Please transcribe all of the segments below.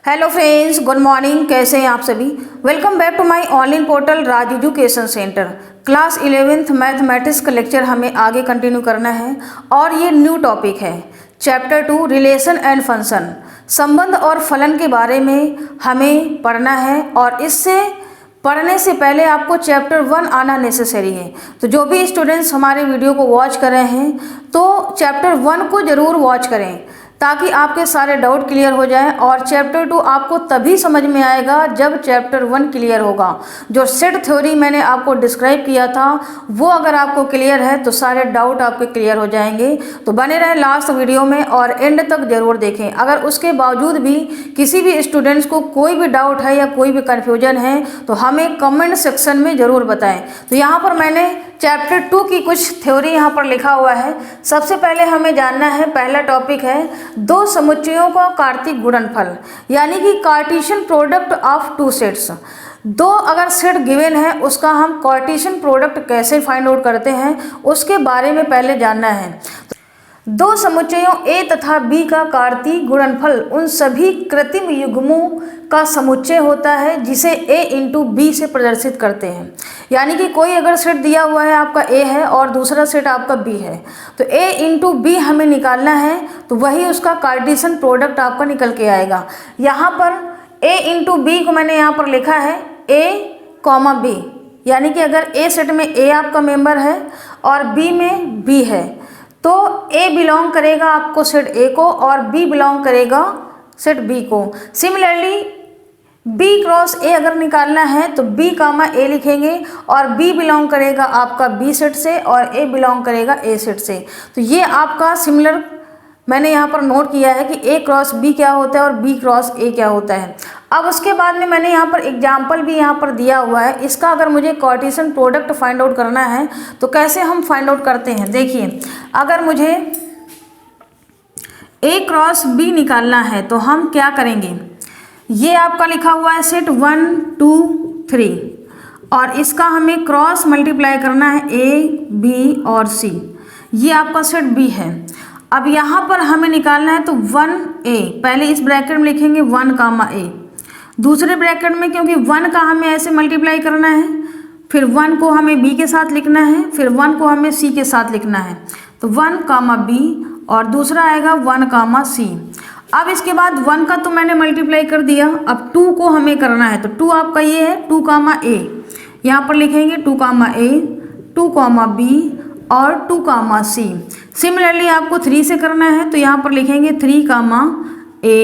Hello friends, good morning. कैसे हैं आप सभी? Welcome back to my online portal Raj education centre. Class 11th mathematics का लेक्चर हमें आगे कंटिन्यू करना है और ये न्यू टॉपिक है चैप्टर 2 रिलेशन एंड फंक्शन। संबंध और फलन के बारे में हमें पढ़ना है और इससे पढ़ने से पहले आपको चैप्टर 1 आना नेसेसरी है। तो जो भी स्टूडेंट्स हमारे वीडियो को वॉच कर रहे हैं तो चैप्टर 1 को ज़रूर वॉच करें ताकि आपके सारे डाउट क्लियर हो जाएं और चैप्टर 2 आपको तभी समझ में आएगा जब चैप्टर 1 क्लियर होगा। जो सेट थ्योरी मैंने आपको डिस्क्राइब किया था वो अगर आपको क्लियर है तो सारे डाउट आपके क्लियर हो जाएंगे। तो बने रहें लास्ट वीडियो में और एंड तक ज़रूर देखें। अगर उसके बावजूद भी किसी भी स्टूडेंट्स को कोई भी डाउट है या कोई भी कन्फ्यूजन है तो हमें कमेंट सेक्शन में ज़रूर बताएं। तो यहाँ पर मैंने चैप्टर 2 की कुछ थ्योरी यहाँ पर लिखा हुआ है। सबसे पहले हमें जानना है, पहला टॉपिक है दो समुच्चयों का कार्तीय गुणनफल, यानी कि Cartesian product of two sets. दो अगर सेट गिवन है उसका हम कार्टेशियन प्रोडक्ट कैसे फाइंड आउट करते हैं उसके बारे में पहले जानना है। दो समुच्चयों A तथा B का कार्तीय गुणनफल उन सभी कृत्रिम युग्मों का समुच्चय होता है जिसे A इंटू B से प्रदर्शित करते हैं। यानी कि कोई अगर सेट दिया हुआ है, आपका A है और दूसरा सेट आपका B है, तो A इंटू B हमें निकालना है तो वही उसका कार्टेशियन प्रोडक्ट आपका निकल के आएगा। यहाँ पर A इंटू B को मैंने यहाँ पर लिखा है A कॉमा B, यानी कि अगर A सेट में A आपका मेंबर है और B में B है तो A बिलोंग करेगा आपको सेट A को और B बिलोंग करेगा सेट B को। सिमिलरली B क्रॉस A अगर निकालना है तो B कामा A लिखेंगे और B बिलोंग करेगा आपका B सेट से और A बिलोंग करेगा A सेट से। तो ये आपका सिमिलर मैंने यहाँ पर नोट किया है कि A क्रॉस B क्या होता है और B क्रॉस A क्या होता है। अब उसके बाद में मैंने यहाँ पर एग्जाम्पल भी यहाँ पर दिया हुआ है। इसका अगर मुझे कार्टेशियन प्रोडक्ट फाइंड आउट करना है तो कैसे हम फाइंड आउट करते हैं, देखिए अगर मुझे A क्रॉस B निकालना है तो हम क्या करेंगे, ये आपका लिखा हुआ है सेट 1 2 3 और इसका हमें क्रॉस मल्टीप्लाई करना है A B और C। ये आपका सेट B है। अब यहाँ पर हमें निकालना है तो 1A, पहले इस ब्रैकेट में लिखेंगे 1 कामा A, दूसरे ब्रैकेट में क्योंकि 1 का हमें ऐसे मल्टीप्लाई करना है, फिर 1 को हमें B के साथ लिखना है, फिर 1 को हमें C के साथ लिखना है, तो 1 कामा B और दूसरा आएगा 1 कामा C। अब इसके बाद 1 का तो मैंने मल्टीप्लाई कर दिया, अब 2 को हमें करना है तो 2 आपका ये है 2 कामा A, यहाँ पर लिखेंगे 2 कामा A, 2 कामा B और 2 कामा C। सिमिलरली आपको 3 से करना है तो यहाँ पर लिखेंगे 3 कामा A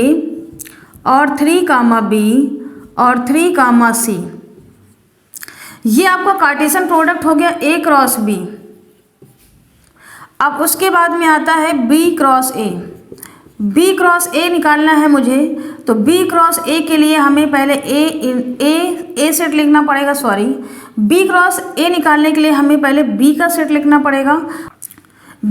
और 3 कामा B और 3 कामा C। ये आपका कार्टेशियन प्रोडक्ट हो गया A क्रॉस B। अब उसके बाद में आता है B cross A। B cross A निकालना है मुझे तो B क्रॉस A के लिए हमें पहले A सेट लिखना पड़ेगा, B क्रॉस A निकालने के लिए हमें पहले B का सेट लिखना पड़ेगा।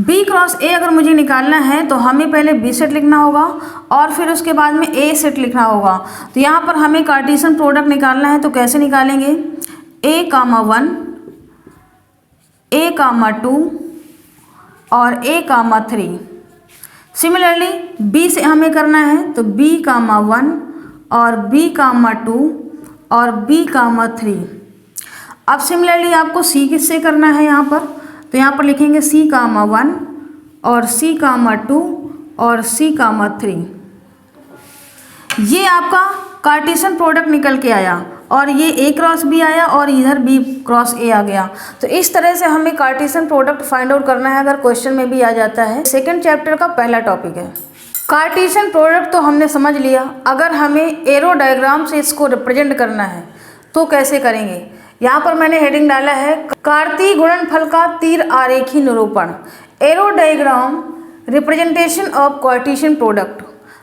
B क्रॉस A अगर मुझे निकालना है तो हमें पहले B सेट लिखना होगा और फिर उसके बाद में A सेट लिखना होगा। तो यहाँ पर हमें कार्टेशियन प्रोडक्ट निकालना है तो कैसे निकालेंगे, A कामा 1, A कामा 2 और A कामा 3। सिमिलरली B से हमें करना है तो B कामा 1 और B कामा 2 और B कामा 3। अब सिमिलरली आपको C किससे करना है यहाँ पर, तो यहाँ पर लिखेंगे C कामा 1 और C कामा 2 और C कामा 3। ये आपका कार्टेशियन प्रोडक्ट निकल के आया और ये A क्रॉस B आया और इधर B क्रॉस A आ गया। तो इस तरह से हमें कार्टेशियन प्रोडक्ट फाइंड आउट करना है, अगर क्वेश्चन में भी आ जाता है। सेकंड चैप्टर का पहला टॉपिक है कार्टेशियन प्रोडक्ट। तो हमने समझ लिया, अगर हमें एरो डायग्राम से इसको रिप्रेजेंट करना है तो कैसे करेंगे। यहाँ पर मैंने हेडिंग डाला है कार्तीय गुणनफल का तीर आरेखी निरूपण, arrow diagram representation of Cartesian product.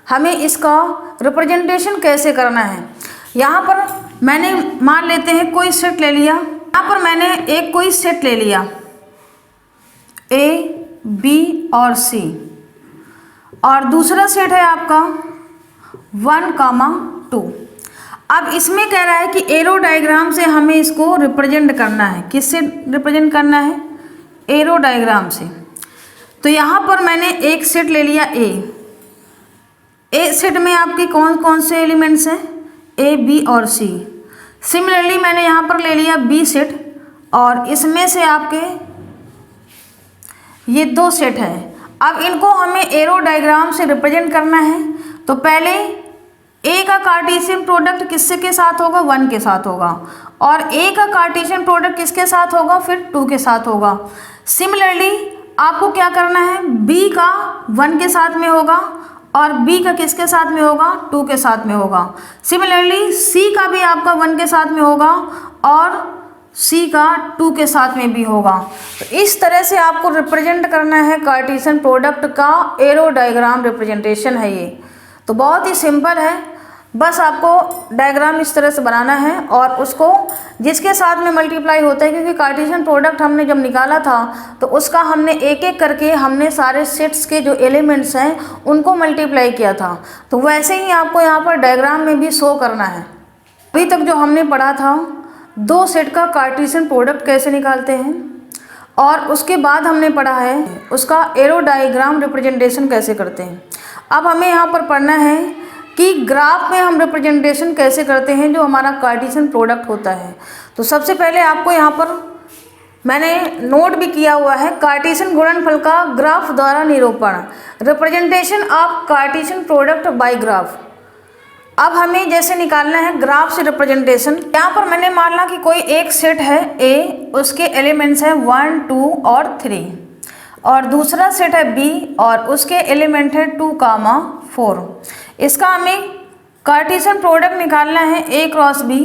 हमें इसका रिप्रेजेंटेशन कैसे करना है। यहाँ पर मैंने मान लेते हैं कोई सेट ले लिया, यहाँ पर मैंने एक कोई सेट ले लिया A B और C और दूसरा सेट है आपका 1 कामा 2। अब इसमें कह रहा है कि एरो डायग्राम से हमें इसको रिप्रेजेंट करना है। किससे रिप्रेजेंट करना है, एरो डायग्राम से। तो यहाँ पर मैंने एक सेट ले लिया A ए सेट में आपके कौन कौन से एलिमेंट्स हैं, ए बी और सी। सिमिलरली मैंने यहाँ पर ले लिया बी सेट और इसमें से आपके ये दो सेट हैं। अब इनको हमें एरो डायग्राम से रिप्रेजेंट करना है। तो पहले ए का कार्टेशियन प्रोडक्ट किससे के साथ होगा, 1 के साथ होगा, और ए का कार्टेशियन प्रोडक्ट किसके साथ होगा, फिर 2 के साथ होगा। सिमिलरली आपको क्या करना है, बी का 1 के साथ में होगा और बी का किसके साथ में होगा, 2 के साथ में होगा। सिमिलरली सी का भी आपका 1 के साथ में होगा और सी का 2 के साथ में भी होगा। तो इस तरह से आपको रिप्रेजेंट करना है कार्टेशियन प्रोडक्ट का एरो डायग्राम रिप्रेजेंटेशन है ये। तो बहुत ही सिंपल है, बस आपको डायग्राम इस तरह से बनाना है और उसको जिसके साथ में मल्टीप्लाई होता है, क्योंकि कार्टेशियन प्रोडक्ट हमने जब निकाला था तो उसका हमने एक एक करके हमने सारे सेट्स के जो एलिमेंट्स हैं उनको मल्टीप्लाई किया था। तो वैसे ही आपको यहाँ पर डायग्राम में भी शो करना है। अभी तक जो हमने पढ़ा था 2 सेट का कार्टेशियन प्रोडक्ट कैसे निकालते हैं और उसके बाद हमने पढ़ा है उसका एरो डायग्राम रिप्रेजेंटेशन कैसे करते हैं। अब हमें यहाँ पर पढ़ना है कि ग्राफ में हम रिप्रेजेंटेशन कैसे करते हैं जो हमारा कार्टेशियन प्रोडक्ट होता है। तो सबसे पहले आपको यहाँ पर मैंने नोट भी किया हुआ है, कार्टेशियन गुणनफल का ग्राफ द्वारा निरूपण, representation of Cartesian product by graph. अब हमें जैसे निकालना है ग्राफ से रिप्रेजेंटेशन। यहाँ पर मैंने माना कि कोई एक सेट है ए, उसके एलिमेंट्स हैं 1, 2 और 3, और दूसरा सेट है बी और उसके एलिमेंट है 2, 4। इसका हमें कार्टेशियन प्रोडक्ट निकालना है ए क्रॉस बी।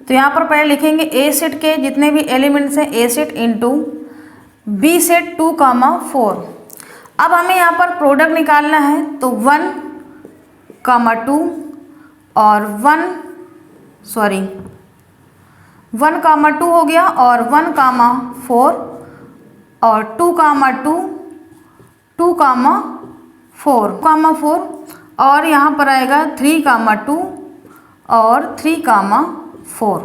तो यहाँ पर पहले लिखेंगे ए सेट के जितने भी एलिमेंट्स हैं ए सेट इंटू बी सेट 2, 4। अब हमें यहाँ पर प्रोडक्ट निकालना है तो 1, 2 और 1 2 हो गया और 1, 4 और 2, 2, 4 और यहाँ पर आएगा 3, 2 और 3, 4।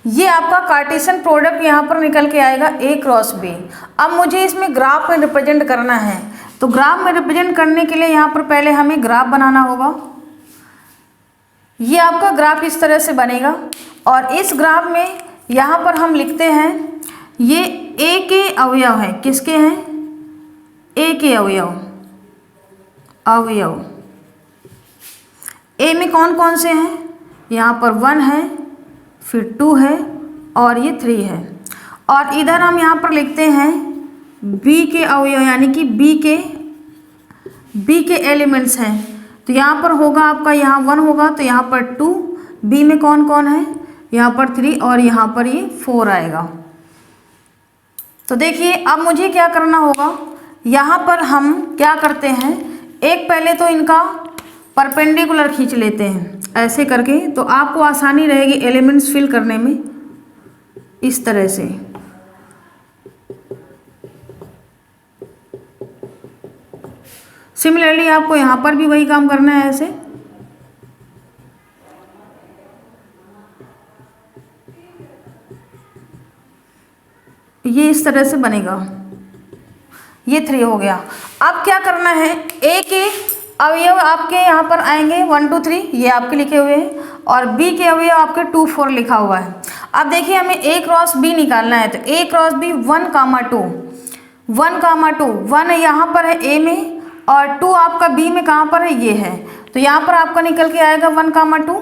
ये आपका कार्टेशियन प्रोडक्ट यहाँ पर निकल के आएगा ए क्रॉस बी। अब मुझे इसमें ग्राफ में रिप्रेजेंट करना है, तो ग्राफ में रिप्रेजेंट करने के लिए यहाँ पर पहले हमें ग्राफ बनाना होगा। ये आपका ग्राफ इस तरह से बनेगा और इस ग्राफ में यहाँ पर हम लिखते हैं ये ए के अवयव हैं। किसके हैं, ए के अवयव। ए में कौन कौन से हैं, यहाँ पर 1 है, फिर 2 है और ये 3 है। और इधर हम यहाँ पर लिखते हैं बी के अवयव, यानी कि बी के एलिमेंट्स हैं। तो यहाँ पर होगा आपका, यहाँ 1 होगा तो यहाँ पर 2, बी में कौन कौन है, यहाँ पर 3 और यहाँ पर ये 4 आएगा। तो देखिए अब मुझे क्या करना होगा, यहाँ पर हम क्या करते हैं, एक पहले तो इनका परपेंडिकुलर खींच लेते हैं ऐसे करके, तो आपको आसानी रहेगी एलिमेंट्स फिल करने में इस तरह से। सिमिलरली आपको यहाँ पर भी वही काम करना है ऐसे। ये इस तरह से बनेगा, ये 3 हो गया। अब क्या करना है, ए के अवयव आपके यहाँ पर आएंगे 1, 2, 3, ये आपके लिखे हुए हैं, और बी के अवयव आपके 2, 4 लिखा हुआ है। अब देखिए हमें ए क्रॉस बी निकालना है, तो ए क्रॉस बी 1, 2, 1 यहाँ पर है ए में और 2 आपका बी में कहाँ पर है, ये है। तो यहाँ पर आपका निकल के आएगा 1, 2।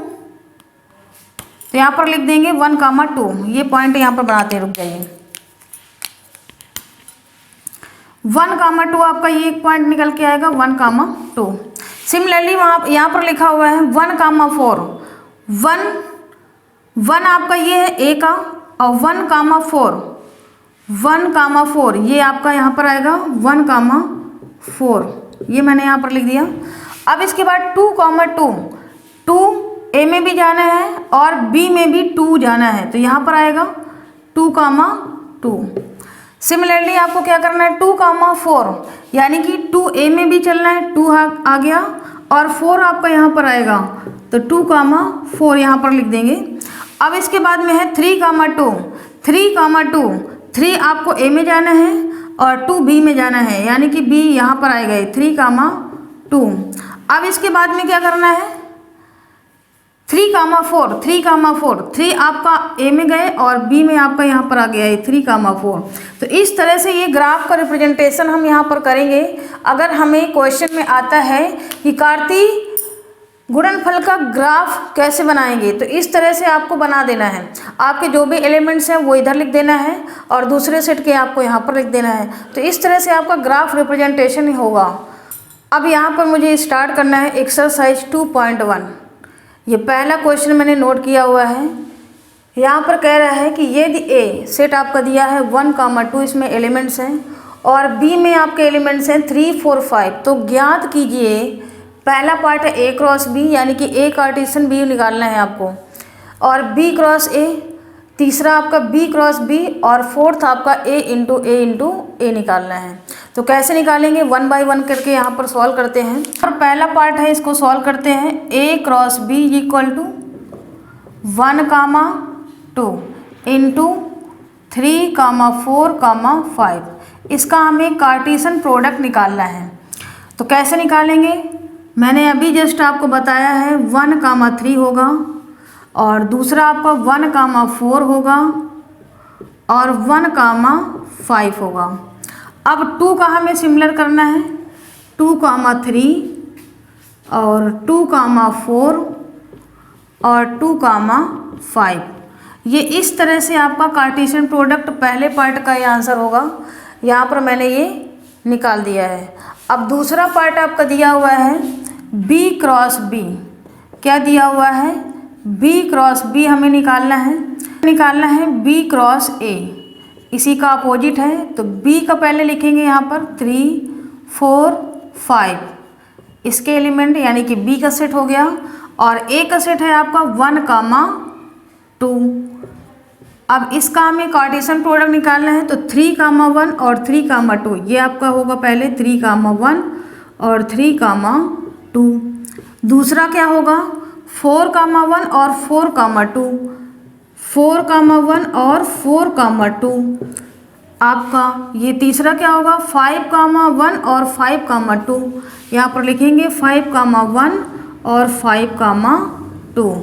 तो यहाँ पर लिख देंगे 1, 2। ये पॉइंट यहाँ पर बनाते हैं, रुक जाइए। 1, 2 आपका ये एक पॉइंट निकल के आएगा 1, 2। सिमिलरली वहाँ यहाँ पर लिखा हुआ है 1, 4। 1 आपका ये है ए का, और 1, 4 ये आपका यहाँ पर आएगा 1, 4। ये मैंने यहाँ पर लिख दिया। अब इसके बाद 2, 2 ए में भी जाना है और बी में भी 2 जाना है, तो यहाँ पर आएगा 2, 2। सिमिलरली आपको क्या करना है, 2, 4 यानी कि 2 ए में भी चलना है, 2 आ गया और 4 आपका यहाँ पर आएगा, तो 2, 4 यहाँ पर लिख देंगे। अब इसके बाद में है 3, 2। 3 आपको ए में जाना है और 2 बी में जाना है, यानी कि बी यहाँ पर आएगा 3, 2। अब इसके बाद में क्या करना है, 3,4 3 आपका ए में गए और बी में आपका यहाँ पर आ गया है 3,4। तो इस तरह से ये ग्राफ का रिप्रेजेंटेशन हम यहाँ पर करेंगे। अगर हमें क्वेश्चन में आता है कि कार्तीय गुणनफल का ग्राफ कैसे बनाएंगे, तो इस तरह से आपको बना देना है। आपके जो भी एलिमेंट्स हैं वो इधर लिख देना है और दूसरे सेट के आपको यहाँ पर लिख देना है। तो इस तरह से आपका ग्राफ रिप्रेजेंटेशन होगा। अब यहाँ पर मुझे स्टार्ट करना है एक्सरसाइज 2.1। ये पहला क्वेश्चन मैंने नोट किया हुआ है। यहाँ पर कह रहा है कि यदि ए सेट आपका दिया है 1,2, इसमें एलिमेंट्स हैं, और बी में आपके एलिमेंट्स हैं 3, 4, 5, तो ज्ञात कीजिए। पहला पार्ट है ए क्रॉस बी, यानी कि ए कार्टेशियन बी निकालना है आपको, और बी क्रॉस ए, तीसरा आपका बी क्रॉस बी, और फोर्थ आपका ए इंटू ए निकालना है। तो कैसे निकालेंगे, 1 बाय 1 करके यहाँ पर सॉल्व करते हैं। और पहला पार्ट है, इसको सॉल्व करते हैं। A cross B equal to 1,2 into 3, 4, 5। इसका हमें कार्टेशियन प्रोडक्ट निकालना है। तो कैसे निकालेंगे, मैंने अभी जस्ट आपको बताया है 1,3 होगा, और दूसरा आपका 1,4 होगा, और 1,5 होगा। अब 2 का हमें सिमिलर करना है, 2,3 और 2,4 और 2,5। ये इस तरह से आपका कार्टेशियन प्रोडक्ट पहले पार्ट का ये आंसर होगा। यहाँ पर मैंने ये निकाल दिया है। अब दूसरा पार्ट आपका दिया हुआ है B क्रॉस B। क्या दिया हुआ है, B क्रॉस B हमें निकालना है B क्रॉस A, इसी का अपोजिट है। तो B का पहले लिखेंगे यहाँ पर 3, 4, 5, इसके एलिमेंट यानी कि B का सेट हो गया, और A का सेट है आपका 1,2। अब इसका हमें कार्टेशियन प्रोडक्ट निकालना है। तो 3,1 और 3,2, ये आपका होगा पहले 3,1 और 3,2। दूसरा क्या होगा, 4,1 और 4,2, 4,1 और 4,2। आपका ये तीसरा क्या होगा, 5,1 और 5,2। यहाँ पर लिखेंगे 5,1 और 5,2।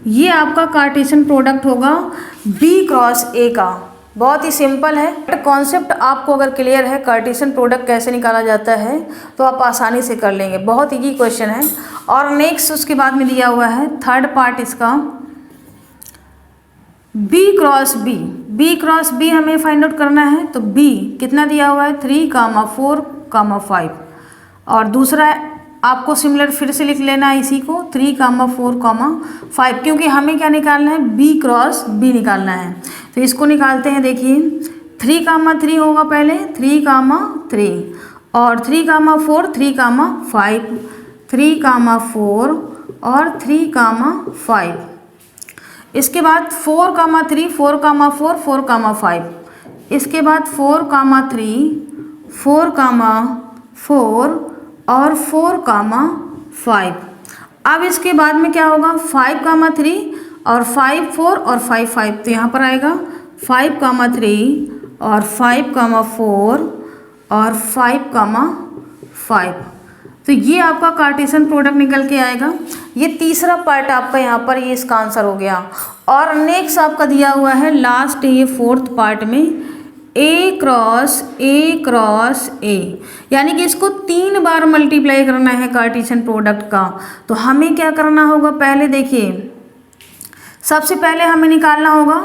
ये आपका कार्टेशियन प्रोडक्ट होगा B क्रॉस A का। बहुत ही सिंपल है। कॉन्सेप्ट आपको अगर क्लियर है कार्टेशियन प्रोडक्ट कैसे निकाला जाता है तो आप आसानी से कर लेंगे। बहुत इजी क्वेश्चन है। और नेक्स्ट उसके बाद में दिया हुआ है थर्ड पार्ट इसका B cross B। B cross B हमें फाइंड आउट करना है। तो B कितना दिया हुआ है 3, 4, 5, और दूसरा आपको सिमिलर फिर से लिख लेना है इसी को 3, 4, 5, क्योंकि हमें क्या निकालना है B क्रॉस B निकालना है। तो इसको निकालते हैं। देखिए 3,3 होगा पहले 3,3 और 3,4 3,5, 3,4 और 3,5। इसके बाद 4,3 4,4 4,5, इसके बाद 4,3 4,4 और 4,5। अब इसके बाद में क्या होगा 5,3 और 5, 4 और 5, 5। तो यहाँ पर आएगा 5,3 और 5,4 और 5,5। तो ये आपका कार्टेशियन प्रोडक्ट निकल के आएगा। ये तीसरा पार्ट आपका यहाँ पर ये इसका आंसर हो गया। और नेक्स्ट आपका दिया हुआ है लास्ट ये फोर्थ पार्ट में A क्रॉस A, यानी कि इसको 3 बार मल्टीप्लाई करना है कार्टेशियन प्रोडक्ट का। तो हमें क्या करना होगा, पहले देखिए सबसे पहले हमें निकालना होगा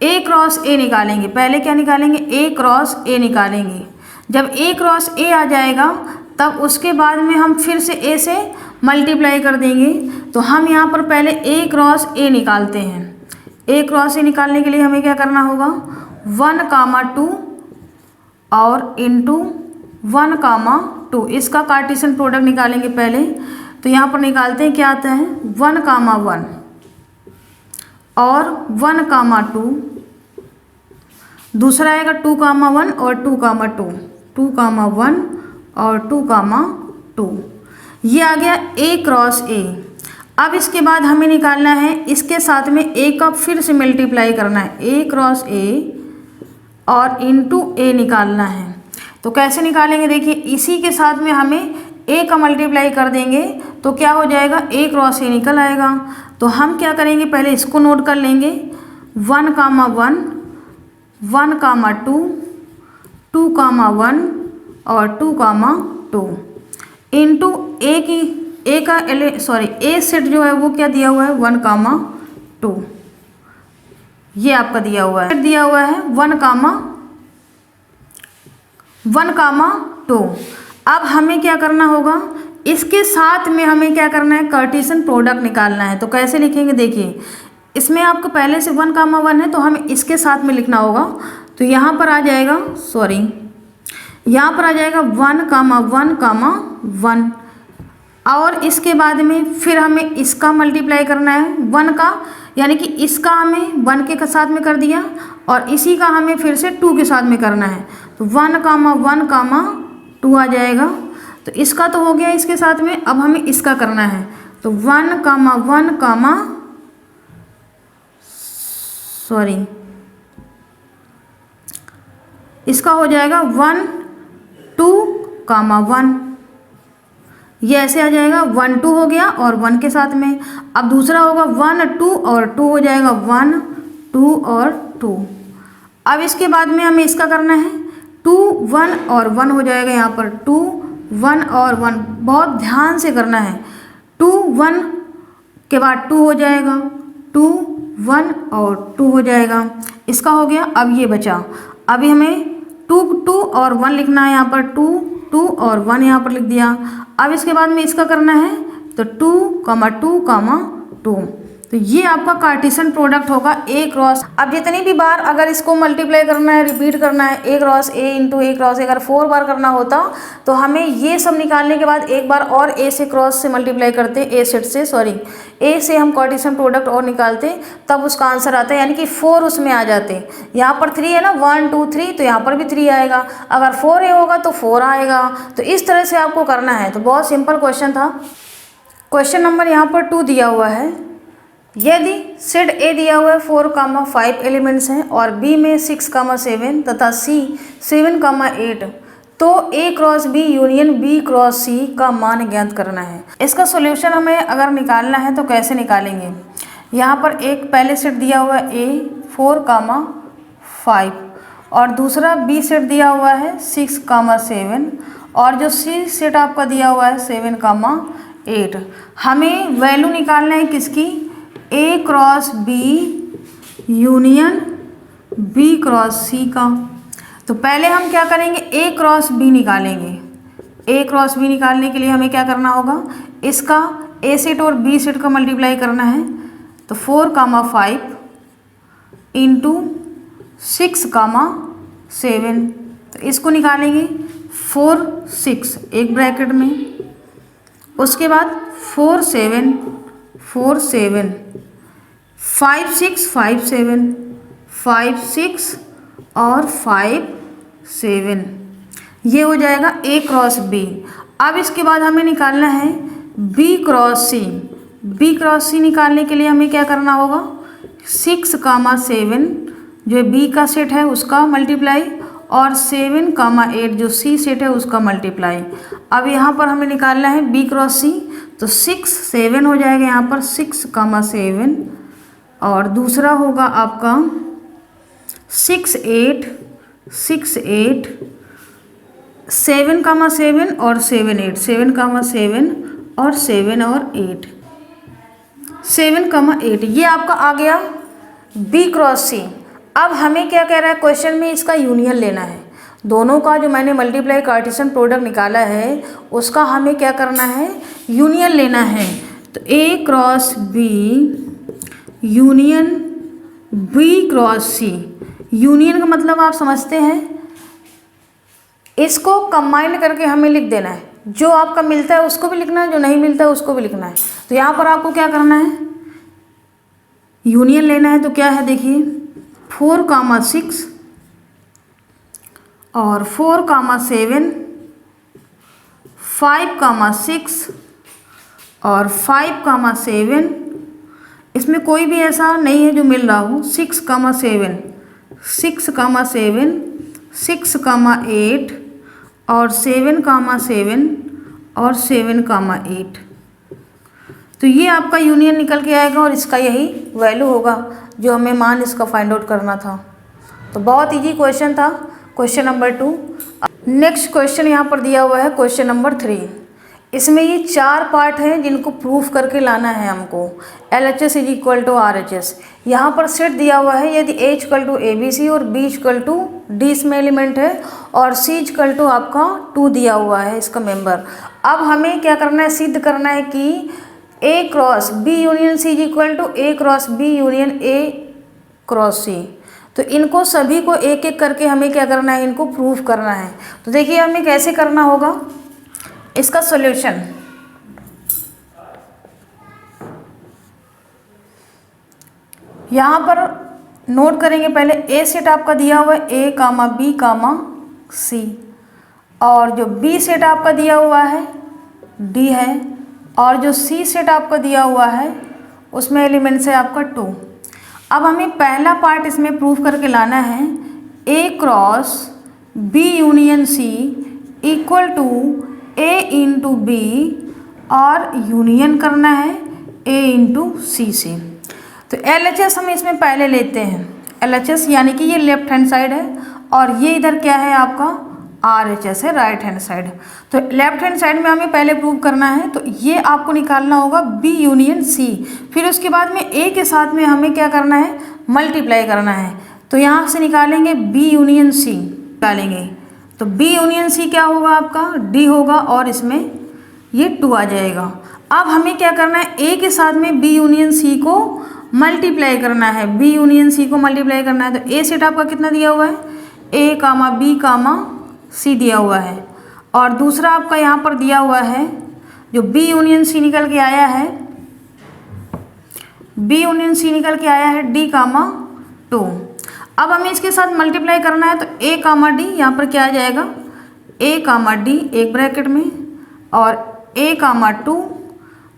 A क्रॉस A निकालेंगे। पहले क्या निकालेंगे, A क्रॉस A निकालेंगे। जब A क्रॉस A आ जाएगा तब उसके बाद में हम फिर से A से मल्टीप्लाई कर देंगे। तो हम यहाँ पर पहले A क्रॉस A निकालते हैं। A क्रॉस A निकालने के लिए हमें क्या करना होगा 1,2 और इंटू 1,2, इसका कार्टेशियन प्रोडक्ट निकालेंगे पहले। तो यहाँ पर निकालते हैं क्या आता है 1,1 और 1,2, दूसरा आएगा 2,1 और 2,2, 2,1 और 2,2। ये आ गया A क्रॉस A। अब इसके बाद हमें निकालना है इसके साथ में A का फिर से मल्टीप्लाई करना है, A क्रॉस A और इंटू A निकालना है। तो कैसे निकालेंगे, देखिए इसी के साथ में हमें ए का मल्टीप्लाई कर देंगे तो क्या हो जाएगा, ए क्रॉस ए निकल आएगा। तो हम क्या करेंगे, पहले इसको नोट कर लेंगे, 1, 1, 1, 2, 2, 1 और 2, 2 इंटू ए सेट जो है वो क्या दिया हुआ है, 1, 2, ये आपका दिया हुआ है, दिया हुआ है 1, 2। अब हमें क्या करना होगा, इसके साथ में हमें क्या करना है, कार्टेशियन प्रोडक्ट निकालना है। तो कैसे लिखेंगे, देखिए इसमें आपको पहले से 1, 1 है तो हमें इसके साथ में लिखना होगा। तो यहाँ पर आ जाएगा 1, 1, 1 और इसके बाद में फिर हमें इसका मल्टीप्लाई करना है 1 का, यानी कि इसका हमें 1 के साथ में कर दिया और इसी का हमें फिर से 2 के साथ में करना है। तो 1, 1, 2 आ जाएगा। तो इसका तो हो गया इसके साथ में, अब हमें इसका करना है। तो 1, 1 इसका हो जाएगा 1, 2, 1, ये ऐसे आ जाएगा, 1, 2 हो गया और 1 के साथ में। अब दूसरा होगा 1, 2 और 2 हो जाएगा, 1, 2 और 2। अब इसके बाद में हमें इसका करना है 2, 1 और 1 हो जाएगा, यहाँ पर 2, 1 और 1 बहुत ध्यान से करना है। 2, 1 के बाद 2 हो जाएगा, 2, 1 और 2 हो जाएगा, इसका हो गया। अब ये बचा, अभी हमें 2, 2 और 1 लिखना है, यहाँ पर 2, 2 और 1 यहाँ पर लिख दिया। अब इसके बाद में इसका करना है तो 2, 2, 2। तो ये आपका कार्टेशियन प्रोडक्ट होगा ए क्रॉस। अब जितनी भी बार अगर इसको मल्टीप्लाई करना है, रिपीट करना है, A cross A into A cross A, अगर 4 बार करना होता तो हमें ये सब निकालने के बाद एक बार और ए से क्रॉस से मल्टीप्लाई करते, ए सेट से ए से हम कार्टेशियन प्रोडक्ट और निकालते, तब उसका आंसर आता है, यानी कि 4 उसमें आ जाते। यहाँ पर 3 है ना, 1, 2, 3, तो यहाँ पर भी 3 आएगा। अगर 4a होगा तो 4 आएगा। तो इस तरह से आपको करना है। तो बहुत सिंपल क्वेश्चन था। क्वेश्चन नंबर यहाँ पर 2 दिया हुआ है, यदि सेट ए दिया हुआ है 4, 5 एलिमेंट्स हैं और बी में 6, 7 तथा सी 7, 8, तो A cross B union B cross C का मान ज्ञात करना है। इसका सॉल्यूशन हमें अगर निकालना है तो कैसे निकालेंगे, यहाँ पर एक पहले सेट दिया हुआ है ए 4, 5 और दूसरा बी सेट दिया हुआ है 6, 7 और जो सी सेट आपका दिया हुआ है 7, 8। हमें वैल्यू निकालना है किसकी, A cross B union B cross C का। तो पहले हम क्या करेंगे, ए क्रॉस बी निकालेंगे। ए क्रॉस बी निकालने के लिए हमें क्या करना होगा, इसका ए सेट और बी सेट का मल्टीप्लाई करना है। तो 4, 5 इंटू 6, 7, तो इसको निकालेंगे 4, 6 एक ब्रैकेट में, उसके बाद 4, 7, 4, 7, 5, 6, 5, 7, 5, 6 और 5, 7, ये हो जाएगा ए क्रॉस बी। अब इसके बाद हमें निकालना है बी क्रॉस सी। बी क्रॉस सी निकालने के लिए हमें क्या करना होगा, 6, 7 जो बी का सेट है उसका मल्टीप्लाई और 7, 8 जो सी सेट है उसका मल्टीप्लाई। अब यहाँ पर हमें निकालना है बी क्रॉस सी, तो 6, 7 हो जाएगा यहाँ पर 6, 7 और दूसरा होगा आपका 6, 8, 6, 8, 7, 7 और 7, 8, 7, 7 और 7 और 8, 7, 8, ये आपका आ गया बी क्रॉस सी। अब हमें क्या कह रहा है क्वेश्चन में, इसका यूनियन लेना है। दोनों का जो मैंने मल्टीप्लाई कार्टेशियन प्रोडक्ट निकाला है उसका हमें क्या करना है, यूनियन लेना है। तो A cross B union B cross C. Union का मतलब आप समझते हैं, इसको कंबाइन करके हमें लिख देना है। जो आपका मिलता है उसको भी लिखना है, जो नहीं मिलता है उसको भी लिखना है। तो यहाँ पर आपको क्या करना है, यूनियन लेना है। तो क्या है देखिए, 4, 6 और 4, 7, 5, 6 और 5, 7, इसमें कोई भी ऐसा नहीं है जो मिल रहा हो। 6, 7, 6, 7, 6, 8 और 7, 7 और 7,8। तो ये आपका यूनियन निकल के आएगा और इसका यही वैल्यू होगा जो हमें मान इसका फाइंड आउट करना था। तो बहुत इजी क्वेश्चन था, क्वेश्चन नंबर 2। नेक्स्ट क्वेश्चन यहाँ पर दिया हुआ है क्वेश्चन नंबर 3। इसमें ये 4 पार्ट हैं जिनको प्रूफ करके लाना है हमको। LHS is equal to RHS। यहाँ पर सेट दिया हुआ है, यदि A इक्वल टू ABC और B इक्वल टू D इसमें एलिमेंट है और C इक्वल टू आपका 2 दिया हुआ है इसका मेंबर। अब हमें क्या करना है, सिद्ध करना है कि A cross B union C is equal to A cross B union A cross C। तो इनको सभी को एक एक करके हमें क्या करना है, इनको प्रूफ करना है। तो देखिए हमें कैसे करना होगा इसका सॉल्यूशन। यहाँ पर नोट करेंगे पहले, A सेट आपका दिया हुआ है A comma B comma C, और जो B सेट आपका दिया हुआ है D है, और जो C सेट आपका दिया हुआ है उसमें एलिमेंट्स है आपका 2। अब हमें पहला पार्ट इसमें प्रूफ करके लाना है, A cross B union C equal to A into B, और यूनियन करना है A इंटू C से। तो LHS हम इसमें पहले लेते हैं, LHS यानी कि ये लेफ्ट हैंड साइड है और ये इधर क्या है आपका RHS है, राइट हैंड साइड। तो लेफ्ट हैंड साइड में हमें पहले प्रूव करना है, तो ये आपको निकालना होगा B यूनियन C। फिर उसके बाद में A के साथ में हमें क्या करना है, मल्टीप्लाई करना है। तो यहाँ से निकालेंगे B यूनियन C निकालेंगे, तो B यूनियन C क्या होगा आपका D होगा, और इसमें ये 2 आ जाएगा। अब हमें क्या करना है, A के साथ में B यूनियन C को मल्टीप्लाई करना है, B यूनियन C को मल्टीप्लाई करना है। तो A सेट आपका कितना दिया हुआ है, A comma B comma C दिया हुआ है, और दूसरा आपका यहाँ पर दिया हुआ है जो B यूनियन C निकल के आया है, B यूनियन C निकल के आया है D कामा 2। अब हमें इसके साथ मल्टीप्लाई करना है, तो A कामा D यहाँ पर क्या आ जाएगा, A कामा D एक ब्रैकेट में, और A कामा 2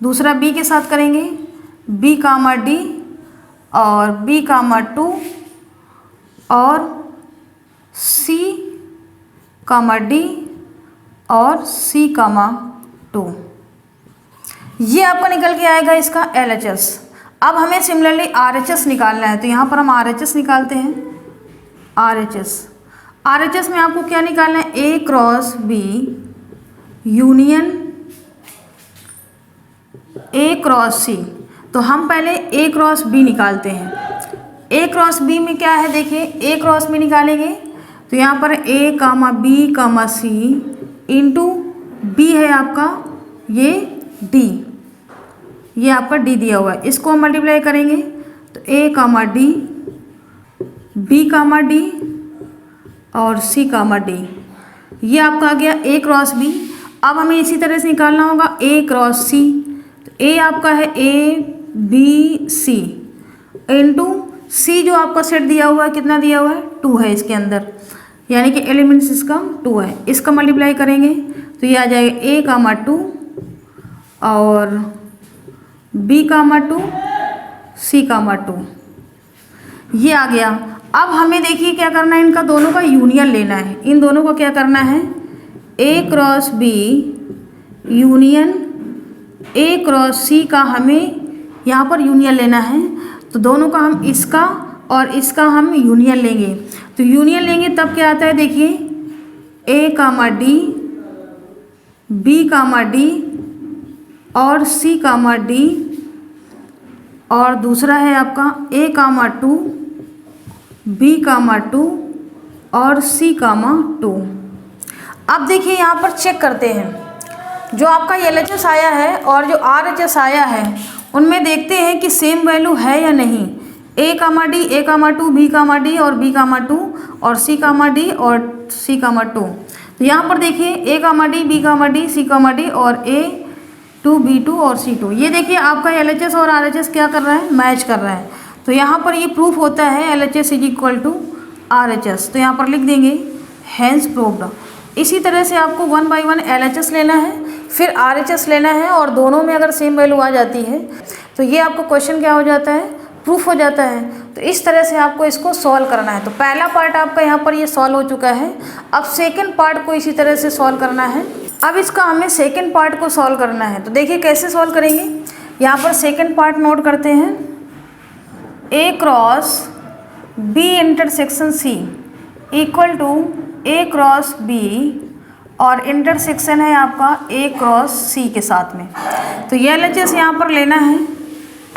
दूसरा B के साथ करेंगे, B कामा D और B कामा 2 और C कामा D और C कामा 2। ये आपका निकल के आएगा इसका LHS। अब हमें सिमिलरली RHS निकालना है, तो यहाँ पर हम RHS निकालते हैं। RHS में आपको क्या निकालना है, A cross B union A cross C। तो हम पहले A क्रॉस B निकालते हैं। A क्रॉस B में क्या है, देखिए A क्रॉस B निकालेंगे तो यहाँ पर A comma B comma C into B है आपका ये D, ये आपका D दिया हुआ है, इसको हम मल्टीप्लाई करेंगे तो A comma D, B comma D और C कामा D, ये आपका आ गया A क्रॉस B। अब हमें इसी तरह से निकालना होगा A क्रॉस C। तो A आपका है A B C into C जो आपका सेट दिया हुआ है, कितना दिया हुआ है 2 है इसके अंदर, यानी कि एलिमेंट्स इसका 2 है, इसका मल्टीप्लाई करेंगे तो ये आ जाएगा A कामा 2 और B कामा 2 C कामा 2, ये आ गया। अब हमें देखिए क्या करना है, इनका दोनों का यूनियन लेना है। इन दोनों को क्या करना है, A cross B union A cross C का हमें यहाँ पर यूनियन लेना है। तो दोनों का हम इसका और इसका हम यूनियन लेंगे, तो यूनियन लेंगे तब क्या आता है, देखिए A comma D, B comma D और C कामा D, और दूसरा है आपका A कामा 2, B कामा 2 और C कामा 2। अब देखिए यहाँ पर चेक करते हैं, जो आपका LHS आया है और जो RHS आया है उनमें देखते हैं कि सेम वैल्यू है या नहीं। A comma D, A comma 2, B comma D और B कामा 2 और C कामा D और C कामा 2। तो यहाँ पर देखिए A comma D, B comma D, C comma D और A2, B2 और C2। ये देखिए आपका LHS और RHS क्या कर रहा है, मैच कर रहा है। तो यहाँ पर ये प्रूफ होता है LHS is equal to RHS। तो यहाँ पर लिख देंगे हैंस प्रूव्ड। इसी तरह से आपको 1 बाई 1 LHS लेना है, फिर RHS लेना है, और दोनों में अगर सेम वैल्यू आ जाती है तो ये आपको क्वेश्चन क्या हो जाता है, प्रूफ हो जाता है। तो इस तरह से आपको इसको सॉल्व करना है। तो पहला पार्ट आपका यहाँ पर ये सॉल्व हो चुका है। अब सेकंड पार्ट को इसी तरह से सॉल्व करना है। अब इसका हमें सेकंड पार्ट को सॉल्व करना है। तो देखिए कैसे सॉल्व करेंगे। यहाँ पर सेकंड पार्ट नोट करते हैं। A cross B intersection C equal to A cross B और इंटरसेक्शन है आपका ए क्रॉस सी के साथ में। तो ये LHS यहाँ पर लेना है।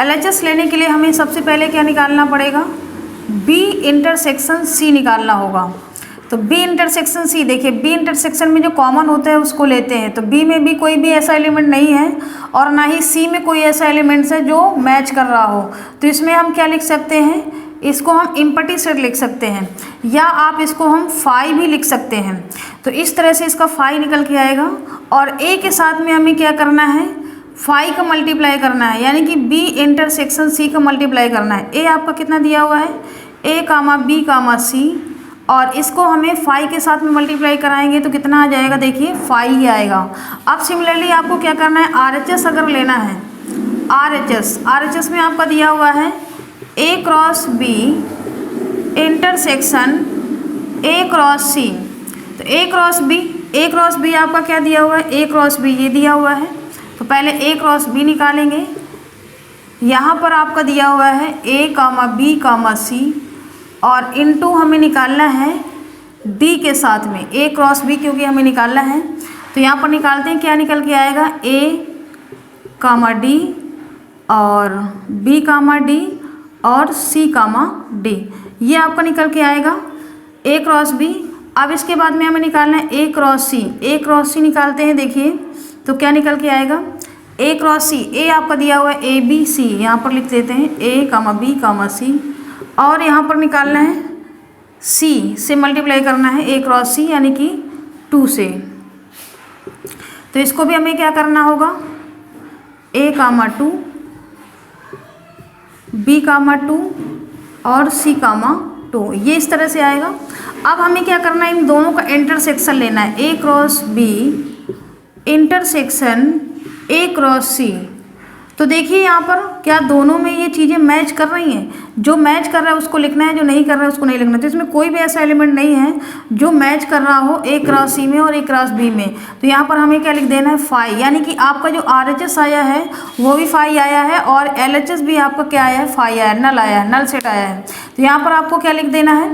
LHS लेने के लिए हमें सबसे पहले क्या निकालना पड़ेगा, बी इंटरसेक्शन सी निकालना होगा। तो बी इंटरसेक्शन सी, देखिए बी इंटरसेक्शन में जो कॉमन होता है उसको लेते हैं। तो बी में भी कोई भी ऐसा एलिमेंट नहीं है और ना ही सी में कोई ऐसा एलिमेंट्स है जो मैच कर रहा हो। तो इसमें हम क्या लिख सकते हैं, इसको हम इम्पटी सेट लिख सकते हैं या आप इसको हम फाई भी लिख सकते हैं। तो इस तरह से इसका फाई निकल के आएगा और ए के साथ में हमें क्या करना है, फाई का मल्टीप्लाई करना है, यानी कि बी इंटरसेक्शन सी का मल्टीप्लाई करना है। ए आपका कितना दिया हुआ है, ए कामा बी कामा सी, और इसको हमें फाई के साथ में मल्टीप्लाई कराएंगे तो कितना आ जाएगा, देखिए फाई ही आएगा। अब सिमिलरली आपको क्या करना है, RHS अगर लेना है, RHS में आपका दिया हुआ है A cross B intersection A cross C. तो ए क्रॉस बी आपका क्या दिया हुआ है, ए क्रॉस बी ये दिया हुआ है। तो पहले ए क्रॉस बी निकालेंगे। यहाँ पर आपका दिया हुआ है ए कामा बी कामा सी और इनटू हमें निकालना है डी के साथ में, ए क्रॉस बी क्योंकि हमें निकालना है। तो यहाँ पर निकालते हैं, क्या निकल के आएगा, ए कामा डी और बी कामा डी और सी कामा डी, ये आपका निकल के आएगा ए क्रॉस बी। अब इसके बाद में हमें निकालना है ए क्रॉस सी निकालते हैं। देखिए तो क्या निकल के आएगा, ए क्रॉस सी, ए आपका दिया हुआ है ए बी सी, यहाँ पर लिख देते हैं ए कामा बी कामा सी, और यहाँ पर निकालना है सी से मल्टीप्लाई करना है ए क्रॉस सी यानी कि 2 से। तो इसको भी हमें क्या करना होगा, ए कामा 2 बी कामा 2 और सी कामा 2, ये इस तरह से आएगा। अब हमें क्या करना है, इन दोनों का इंटरसेक्शन लेना है, A cross B intersection A cross C. तो देखिए यहाँ पर क्या दोनों में ये चीज़ें मैच कर रही हैं, जो मैच कर रहा है उसको लिखना है, जो नहीं कर रहा है उसको नहीं लिखना। तो इसमें कोई भी ऐसा एलिमेंट नहीं है जो मैच कर रहा हो ए क्रॉस सी में और ए क्रॉस बी में। तो यहाँ पर हमें क्या लिख देना है, फाई, यानी कि आपका जो RHS आया है वो भी फाई आया है और LHS भी आपका क्या आया है, फाई आया है, नल आया है, नल सेट आया है। तो यहाँ पर आपको क्या लिख देना है,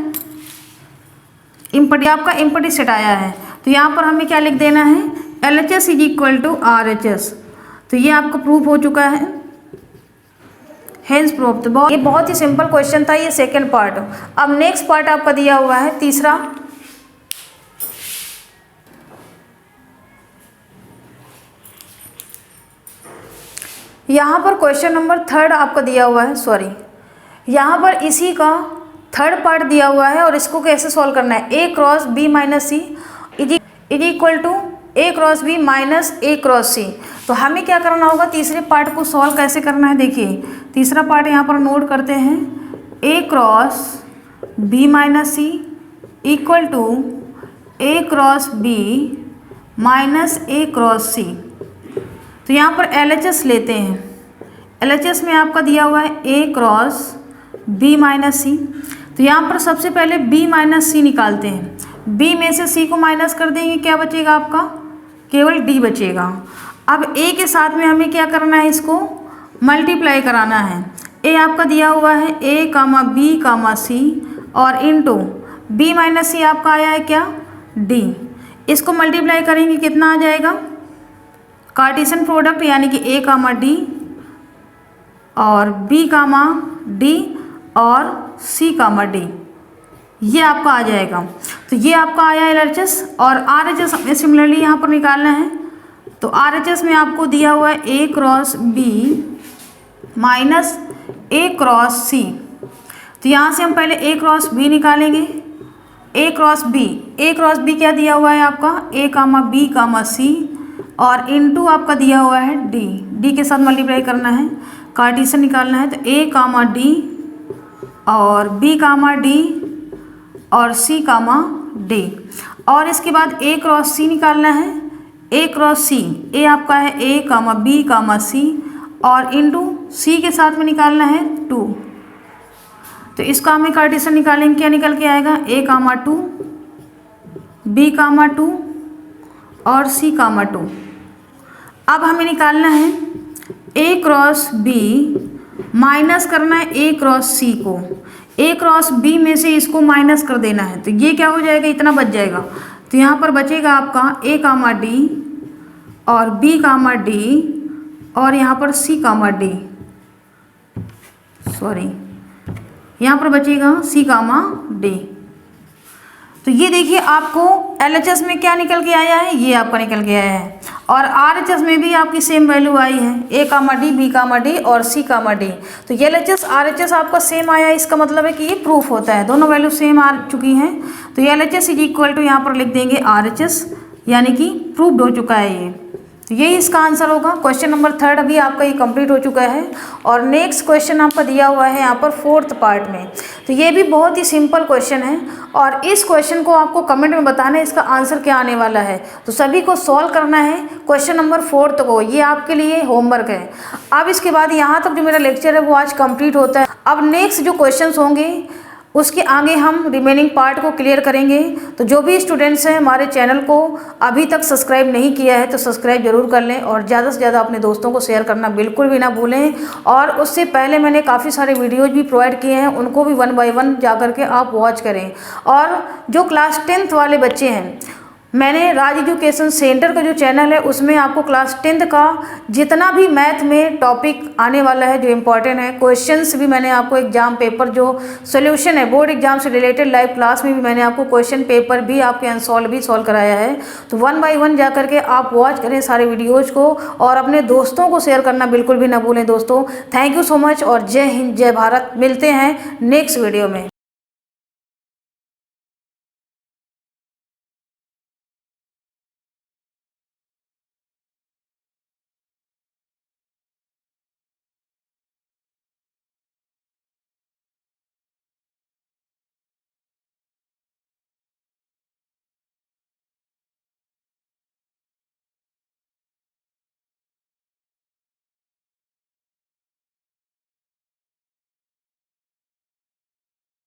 आपका इम्पटी सेट आया है। तो यहाँ पर हमें क्या लिख देना है, LHS is equal to RHS। तो ये आपका प्रूफ हो चुका है, हेंस प्रूफ। तो ये बहुत ही सिंपल क्वेश्चन था, ये सेकंड पार्ट। अब नेक्स्ट पार्ट आपका दिया हुआ है तीसरा। यहाँ पर क्वेश्चन नंबर 3 आपका दिया हुआ है, यहाँ पर इसी का थर्ड पार्ट दिया हुआ है और इसको कैसे सॉल्व करना है, A cross B minus C is equal to A cross B minus A cross C. तो हमें क्या करना होगा, तीसरे पार्ट को सॉल्व कैसे करना है। देखिए तीसरा पार्ट यहाँ पर नोट करते हैं, A cross B minus C equal to A cross B minus A cross C. तो यहाँ पर LHS लेते हैं। LHS में आपका दिया हुआ है ए क्रॉस बी माइनस सी। तो यहाँ पर सबसे पहले बी माइनस सी निकालते हैं। बी में से सी को माइनस कर देंगे, क्या बचेगा आपका, केवल डी बचेगा। अब ए के साथ में हमें क्या करना है, इसको मल्टीप्लाई कराना है। ए आपका दिया हुआ है ए कामा बी कामा सी और इनटू बी माइनस सी आपका आया है क्या, डी। इसको मल्टीप्लाई करेंगे कितना आ जाएगा, कार्टेशियन प्रोडक्ट यानी कि ए कामा डी और बी कामा डी और सी कामा डी, ये आपका आ जाएगा। तो ये आपका आया LHS और RHS हमें सिमिलरली यहाँ पर निकालना है। तो RHS में आपको दिया हुआ है A cross B minus A cross C. तो यहाँ से हम पहले ए क्रॉस बी निकालेंगे। ए क्रॉस बी क्या दिया हुआ है आपका, ए कामा बी कामा सी और इनटू आपका दिया हुआ है डी के साथ मल्टीप्लाई करना है, कार्टेशियन निकालना है। तो ए कामा डी और बी कामा डी और सी कामा डी, और इसके बाद ए क्रॉस सी निकालना है। ए क्रॉस सी, ए आपका है ए कामा बी कामा सी और इनटू सी के साथ में निकालना है 2। तो इसका हमें कार्टेशियन निकालेंगे, क्या निकल के आएगा, ए कामा 2 बी कामा 2 और सी कामा 2। अब हमें निकालना है ए क्रॉस बी, माइनस करना है ए क्रॉस सी को। ए क्रॉस बी में से इसको माइनस कर देना है, तो ये क्या हो जाएगा, इतना बच जाएगा। तो यहाँ पर बचेगा आपका ए कामा डी और बी कामा डी और यहाँ पर सी कामा डी, सॉरी यहाँ पर बचेगा सी कामा डी। तो ये देखिए आपको LHS में क्या निकल के आया है, ये आपका निकल के आया है। और RHS में भी आपकी सेम वैल्यू आई है, ए कामा डी, बी कामा डी और सी कामा डी। तो LHS RHS आपका सेम आया है, इसका मतलब है कि ये प्रूफ होता है, दोनों वैल्यू सेम आ चुकी हैं। तो LHS इज इक्वल टू यहाँ पर लिख देंगे RHS, यानी कि प्रूव्ड हो चुका है ये। तो यही इसका आंसर होगा। क्वेश्चन नंबर 3 अभी आपका ये कंप्लीट हो चुका है। और नेक्स्ट क्वेश्चन आपका दिया हुआ है यहाँ पर 4th पार्ट में। तो ये भी बहुत ही सिंपल क्वेश्चन है और इस क्वेश्चन को आपको कमेंट में बताना है इसका आंसर क्या आने वाला है। तो सभी को सॉल्व करना है क्वेश्चन नंबर 4 को, ये आपके लिए होमवर्क है। अब इसके बाद यहाँ तक जो मेरा लेक्चर है वो आज कंप्लीट होता है। अब नेक्स्ट जो क्वेश्चन होंगे उसके आगे हम रिमेनिंग पार्ट को क्लियर करेंगे। तो जो भी स्टूडेंट्स हैं हमारे चैनल को अभी तक सब्सक्राइब नहीं किया है तो सब्सक्राइब जरूर कर लें और ज़्यादा से ज़्यादा अपने दोस्तों को शेयर करना बिल्कुल भी ना भूलें। और उससे पहले मैंने काफ़ी सारे वीडियोज़ भी प्रोवाइड किए हैं, उनको भी 1 बाय 1 जा करके आप वॉच करें। और जो क्लास 10th वाले बच्चे हैं, मैंने राज एजुकेशन सेंटर का जो चैनल है उसमें आपको क्लास 10th का जितना भी मैथ में टॉपिक आने वाला है जो इम्पोर्टेंट है, क्वेश्चंस भी मैंने आपको एग्जाम पेपर जो सोल्यूशन है बोर्ड एग्जाम से रिलेटेड लाइव क्लास में भी मैंने आपको क्वेश्चन पेपर भी आपके अनसॉल्व भी सॉल्व कराया है। तो 1 बाय 1 जा करके आप वॉच करें सारे वीडियोज़ को और अपने दोस्तों को शेयर करना बिल्कुल भी ना भूलें दोस्तों। थैंक यू सो मच और जय हिंद, जय भारत। मिलते हैं नेक्स्ट वीडियो में।